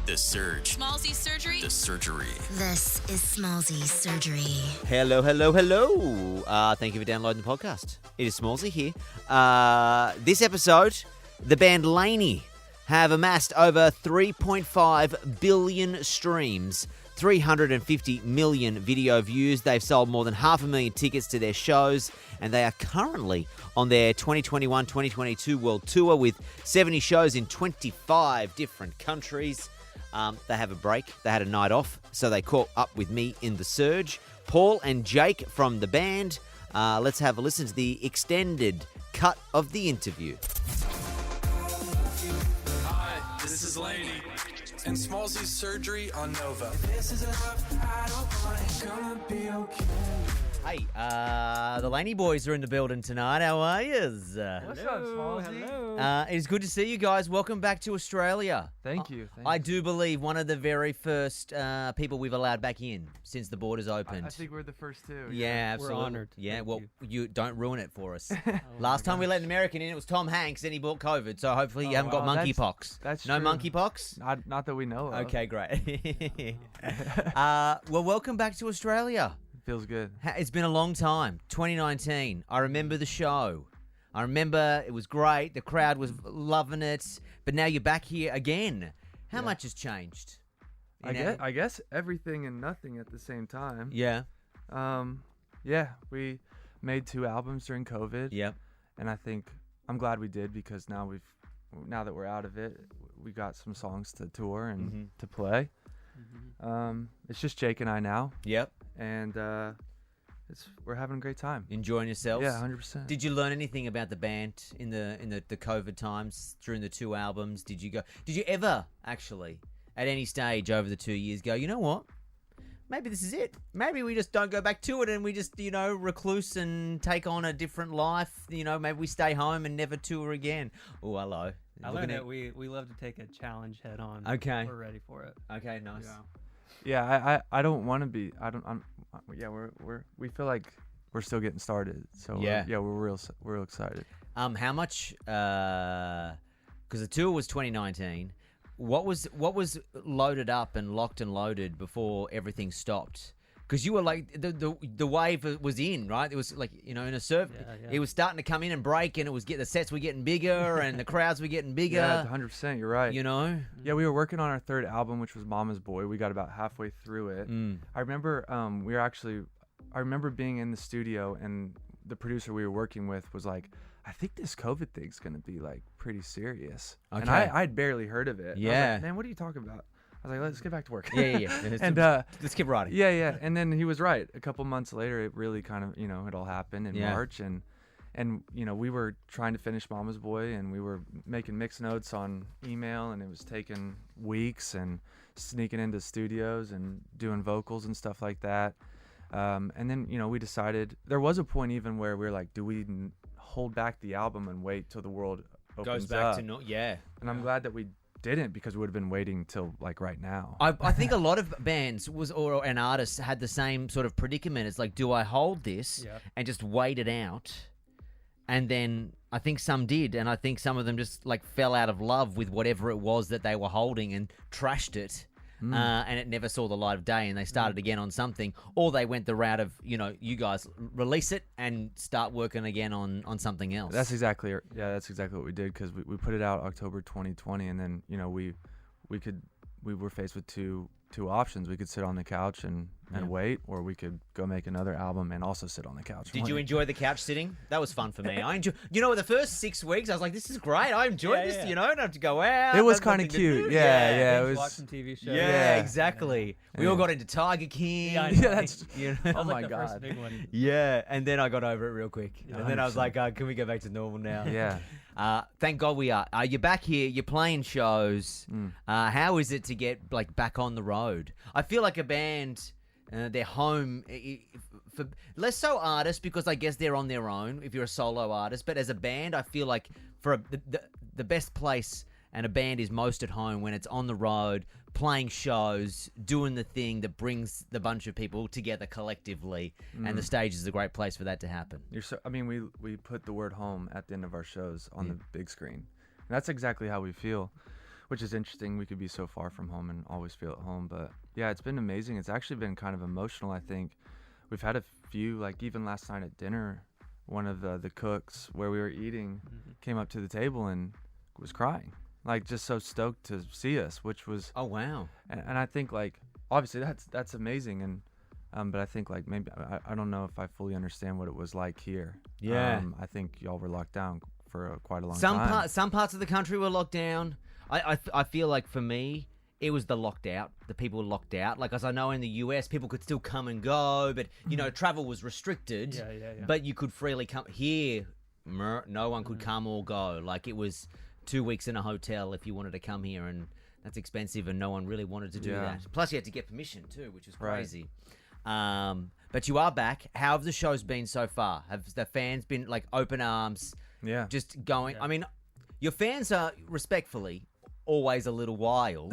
The Surge. Smallzy Surgery. The Surgery. This is Smallzy Surgery. Hello. Thank you for downloading the podcast. It is Smallzy here. This episode, the band LANY have amassed over 3.5 billion streams, 350 million video views. They've sold more than 500,000 tickets to their shows, and they are currently on their 2021-2022 world tour with 70 shows in 25 different countries. They have a break. They had a night off, so they caught up with me in the Surge. Paul and Jake from the band. Let's have a listen to the extended cut of the interview. Hi, this is LANY and Smallzy Surgery on Nova. Hey, the LANY boys are in the building tonight. How are yous? What's up, Smallzy? Hello. It is good to see you guys. Welcome back to Australia. Thank you. I do believe one of the very first people we've allowed back in since the borders opened. I think we're the first two. Yeah, absolutely. We're honoured. Yeah, Thank well, you don't ruin it for us. Oh Last time we let an American in, it was Tom Hanks, and he bought COVID. So hopefully you haven't got wow, monkeypox. that's no true. monkeypox. Not that we know of. Okay, great. Well, welcome back to Australia. Feels good. It's been a long time. 2019. I remember the show. I remember it was great. The crowd was loving it. But now you're back here again. How much has changed? I guess everything and nothing at the same time. Yeah. We made 2 albums during COVID. Yep. And I think I'm glad we did because now that we're out of it, we got some songs to tour and to play. It's just Jake and I now. Yep. And we're having a great time. Enjoying yourselves? Yeah, 100%. Did you learn anything about the band in the COVID times during the 2 albums? Did you ever actually at any stage over the 2 years go, you know what? Maybe this is it. Maybe we just don't go back to it and we just, recluse and take on a different life. Maybe we stay home and never tour again. Oh, hello. I learned that we love to take a challenge head on. Okay. We're ready for it. Okay, nice. I don't want to be. We feel like we're still getting started. So we're real excited. How much? Because the tour was 2019. What was loaded up and locked and loaded before everything stopped? Because you were like the wave was in, right? It was like in a surf. Yeah. It was starting to come in and break, and the sets were getting bigger, and the crowds were getting bigger. Yeah, 100%. You're right. Yeah, we were working on our 3rd album, which was Mama's Boy. We got about halfway through it. I remember I remember being in the studio, and the producer we were working with was like, I think this COVID thing's gonna be like pretty serious. Okay. And I'd barely heard of it. Yeah. I was like, man, what are you talking about? I was like, let's get back to work. Yeah. And let's keep riding. Yeah. And then he was right. A couple months later, it really kind of, it all happened in March. And we were trying to finish Mama's Boy, and we were making mix notes on email, and it was taking weeks, and sneaking into studios and doing vocals and stuff like that. And then, we decided there was a point even where we were like, do we hold back the album and wait till the world opens Goes back up? to yeah. And I'm glad that we didn't, because we would have been waiting till like right now. I think a lot of bands and artists had the same sort of predicament. It's like, do I hold this and just wait it out? And then I think some did, and I think some of them just like fell out of love with whatever it was that they were holding and trashed it. And it never saw the light of day, and they started again on something, or they went the route of, you guys release it and start working again on something else. That's exactly what we did, because we put it out October 2020, and then we were faced with two options. We could sit on the couch and wait, or we could go make another album and also sit on the couch. Did you enjoy the couch sitting? That was fun for me. I enjoy. The first 6 weeks, I was like, this is great. I enjoyed this. I don't have to go out. It was kind of cute. Yeah. It was watching TV shows. Yeah, exactly. We all got into Tiger King. Yeah, I know. that's That was my like the first God. big one. Yeah, and then I got over it real quick. And then I was 100%. like, can we go back to normal now? Yeah. Thank God we are. You're back here. You're playing shows. How is it to get back on the road? I feel like a band, they're home for less so artists, because I guess they're on their own if you're a solo artist. But as a band, I feel like the best place and a band is most at home when it's on the road, playing shows, doing the thing that brings the bunch of people together collectively, and the stage is a great place for that to happen. We put the word home at the end of our shows on the big screen. And that's exactly how we feel. which is interesting. We could be so far from home and always feel at home. But yeah, it's been amazing. It's actually been kind of emotional, I think. We've had a few, like even last night at dinner, one of the cooks where we were eating came up to the table and was crying, like just so stoked to see us, which was Oh wow. and I think like obviously that's amazing, and but I think like maybe I don't know if I fully understand what it was like here. Yeah. I think y'all were locked down for quite a long Some time. some parts of the country were locked down. I feel like for me, it was the locked out. The people were locked out. Like, as I know in the US, people could still come and go, but you know, travel was restricted. Yeah. But you could freely come here. No one could come or go. Like, it was 2 weeks in a hotel if you wanted to come here, and that's expensive, and no one really wanted to do Yeah. that. Plus, you had to get permission too, which was Right. crazy. But you are back. How have the shows been so far? Have the fans been like open arms? Yeah. Just going. I mean, your fans are respectfully always a little wild.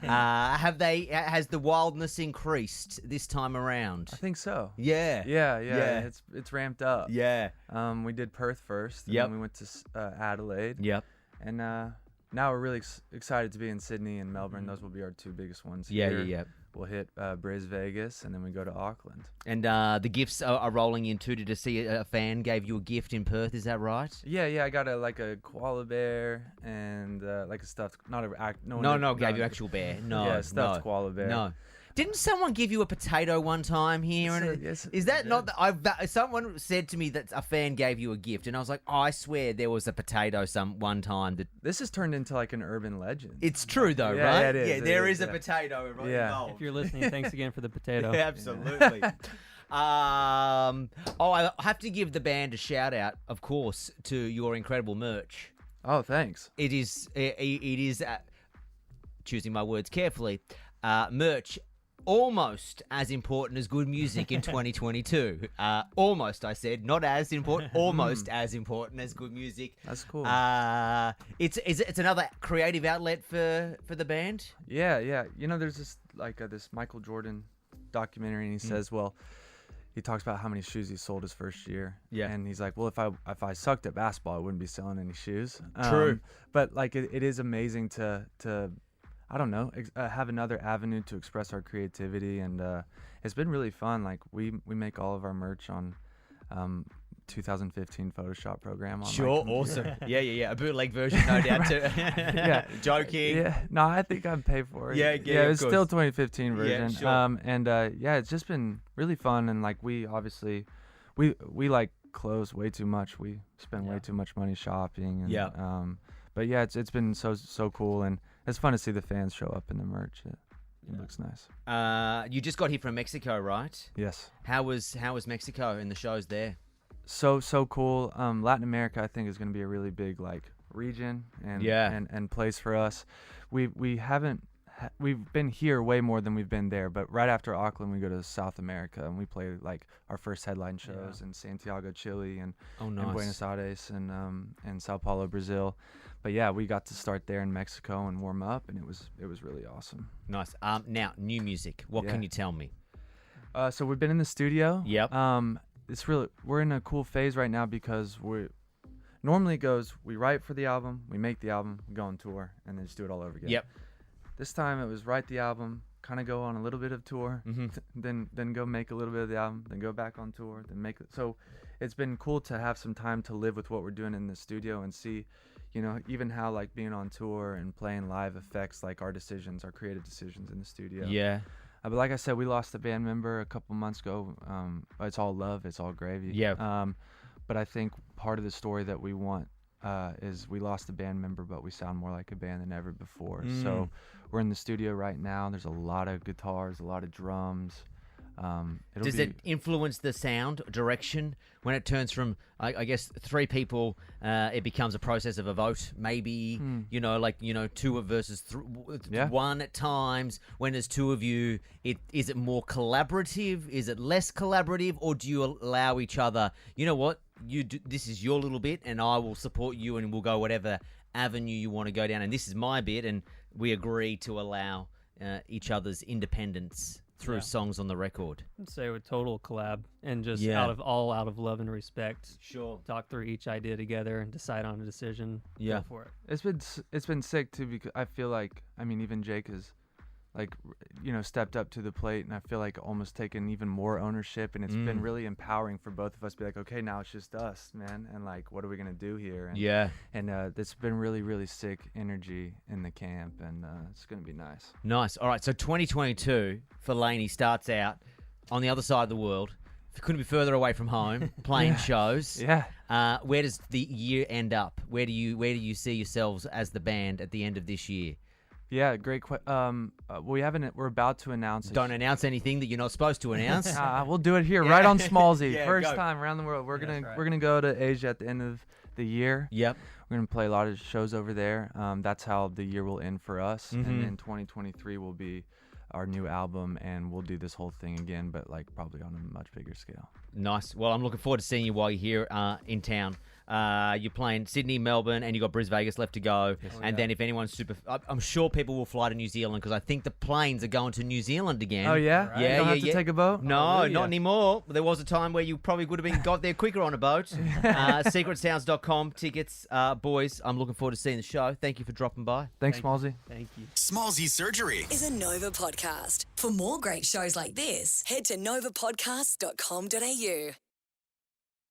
Has the wildness increased this time around? I think so. Yeah. Yeah. It's ramped up. Yeah. We did Perth first, and Yep. then we went to Adelaide. Yep. And now we're really excited to be in Sydney and Melbourne. Those will be our two biggest ones Yeah, here. yeah. We'll hit Bris Vegas, and then we go to Auckland. And the gifts are rolling in too. Did you see a fan gave you a gift in Perth? Is that right? Yeah, I got a koala bear and like a stuffed, not a act. No, gave you actual bear. No, yeah, stuffed no, koala bear. No. Didn't someone give you a potato one time here? Yes, Is that not? Someone said to me that a fan gave you a gift, and I was like, oh, I swear there was a potato one time. That This has turned into like an urban legend. it's true though, Yeah, right? yeah, it is, Yeah, it there is, is a yeah. potato Yeah. involved. If you're listening, thanks again for the potato. Yeah, absolutely. I have to give the band a shout out, of course, to your incredible merch. Oh, thanks. It is choosing my words carefully. Merch almost as important as good music in 2022. Almost, I said, not as important. Almost as important as good music. That's cool. It's another creative outlet for the band. Yeah. You know, there's this this Michael Jordan documentary, and he says, well, he talks about how many shoes he sold his first year. Yeah. And he's like, well, if I sucked at basketball, I wouldn't be selling any shoes. True. But like it is amazing to I don't know, have another avenue to express our creativity, and it's been really fun. Like we make all of our merch on 2015 Photoshop program. On my Sure, computer. awesome. Yeah. A bootleg version, no doubt. Too. Yeah. Joking. Yeah, no, I think I'd pay for it. Yeah, of it's course. still 2015 version. sure. And yeah, it's just been really fun, and like we obviously, we like clothes way too much. We spend way too much money shopping. And, Yeah. But yeah, it's been so cool, and it's fun to see the fans show up in the merch. It looks nice. You just got here from Mexico, right? Yes. How was Mexico and the shows there? So cool. Latin America, I think, is going to be a really big like region and Yeah. and place for us. We've been here way more than we've been there, but right after Auckland, we go to South America, and we play like our first headline shows in Santiago, Chile, and and Buenos Aires, and Sao Paulo, Brazil. But yeah, we got to start there in Mexico and warm up, and it was really awesome. Nice. Now, new music. What Yeah. can you tell me? So we've been in the studio. Yep. We're in a cool phase right now because normally it goes, we write for the album, we make the album, we go on tour, and then just do it all over again. Yep. This time it was write the album, kind of go on a little bit of tour, then go make a little bit of the album, then go back on tour, then make it. So it's been cool to have some time to live with what we're doing in the studio and see, you know, even how like being on tour and playing live affects like our decisions, our creative decisions in the studio. Yeah. But like I said, we lost a band member a couple months ago. It's all love, it's all gravy. Yeah. But I think part of the story that we want is we lost a band member, but we sound more like a band than ever before. So we're in the studio right now. There's a lot of guitars, a lot of drums. Does it influence the sound direction when it turns from, I guess, three people? It becomes a process of a vote, maybe. You know, like two versus one at times. When there's two of you, is it more collaborative? Is it less collaborative, or do you allow each other? You know what? This is your little bit, and I will support you, and we'll go whatever avenue you want to go down. And this is my bit, and we agree to allow each other's independence through Yeah. songs on the record. I'd say a total collab and just Yeah. out of love and respect. Sure. Talk through each idea together and decide on a decision. Yeah. Go for it. It's been sick too, because I feel like, I mean, even Jake has like, stepped up to the plate, and I feel like almost taken even more ownership, and it's been really empowering for both of us to be like, okay, now it's just us, man, and like, what are we gonna do here? And, Yeah. and it's been really, really sick energy in the camp, and it's gonna be nice. Nice. All right, so 2022 for LANY starts out on the other side of the world. Couldn't be further away from home, playing shows. Yeah. Where does the year end up? Where do you see yourselves as the band at the end of this year? Yeah, great question. We're about to announce. Don't announce anything that you're not supposed to announce. We'll do it here, right on Smallsy. Yeah, First go. time around the world. We're That's right. gonna go to Asia at the end of the year. Yep. We're gonna play a lot of shows over there. That's how the year will end for us, Mhm. and then 2023 will be our new album, and we'll do this whole thing again, but like probably on a much bigger scale. Nice. Well, I'm looking forward to seeing you while you're here in town. You're playing Sydney, Melbourne, and you got Brisbane, Vegas left to go. And then if anyone's I'm sure people will fly to New Zealand, because I think the planes are going to New Zealand again. Oh yeah, Right. You Yeah, don't yeah, have to yeah. take a boat. No, really? not anymore. There was a time where you probably would have got there quicker on a boat. Secretsounds.com tickets, boys. I'm looking forward to seeing the show. Thank you for dropping by. Thanks, Thank you. Smallsy. Thank you. Smallsy Surgery. Is a Nova podcast. For more great shows like this, head to novapodcast.com.au.